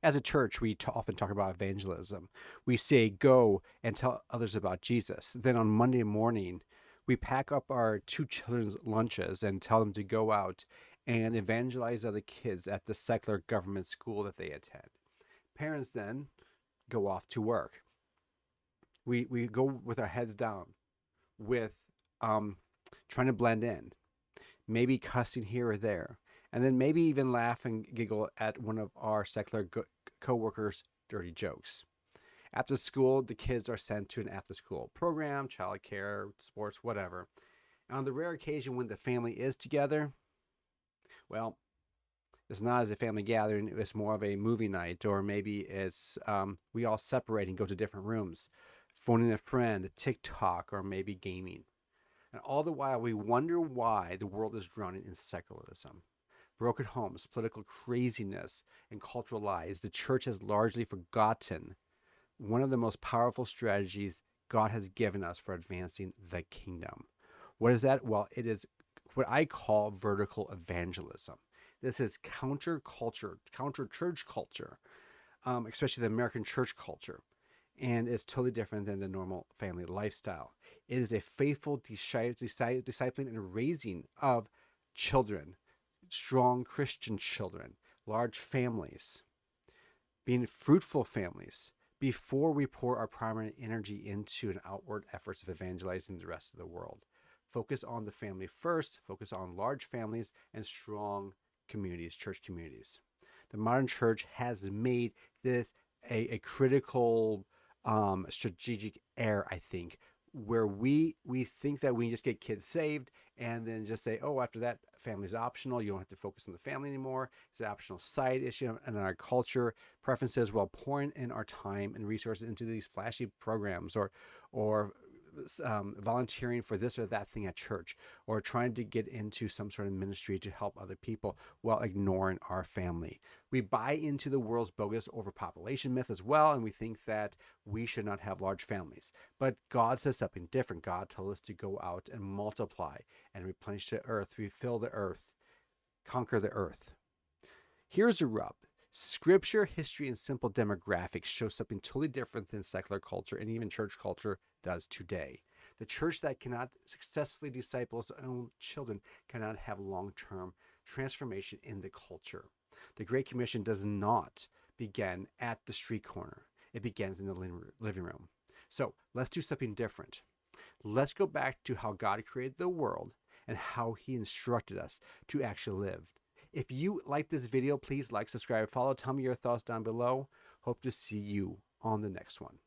As a church, we often talk about evangelism. We say, go and tell others about Jesus. Then on Monday morning, we pack up our two children's lunches and tell them to go out and evangelize other kids at the secular government school that they attend. Parents then go off to work. We go with our heads down, with trying to blend in, maybe cussing here or there, and then maybe even laugh and giggle at one of our secular coworkers' dirty jokes. After school, the kids are sent to an after school program, childcare, sports, whatever. And on the rare occasion when the family is together, well, it's not as a family gathering, it's more of a movie night, or maybe it's we all separate and go to different rooms, phoning a friend, TikTok, or maybe gaming. And all the while, we wonder why the world is drowning in secularism. Broken homes, political craziness, and cultural lies. The church has largely forgotten one of the most powerful strategies God has given us for advancing the kingdom. What is that? Well, it is what I call vertical evangelism. This is counter culture, counter church culture, especially the American church culture. And it's totally different than the normal family lifestyle. It is a faithful discipling and raising of children, strong Christian children, large families, being fruitful families before we pour our primary energy into an outward efforts of evangelizing the rest of the world. Focus on the family first, focus on large families and strong communities, church communities. The modern church has made this a critical strategic error, I think, where we think that we just get kids saved and then just say, oh, after that, family's optional. You don't have to focus on the family anymore. It's an optional side issue in our culture preferences while pouring in our time and resources into these flashy programs or volunteering for this or that thing at church or trying to get into some sort of ministry to help other people while ignoring our family. We buy into the world's bogus overpopulation myth as well, and we think that we should not have large families. But God says something different. God told us to go out and multiply and replenish the earth, refill the earth, conquer the earth. Here's a rub. Scripture, history, and simple demographics show something totally different than secular culture and even church culture does today. The church that cannot successfully disciple its own children cannot have long term transformation in the culture. The Great Commission does not begin at the street corner, it begins in the living room. So let's do something different. Let's go back to how God created the world and how he instructed us to actually live. If you like this video, please like, subscribe, follow. Tell me your thoughts down below. Hope to see you on the next one.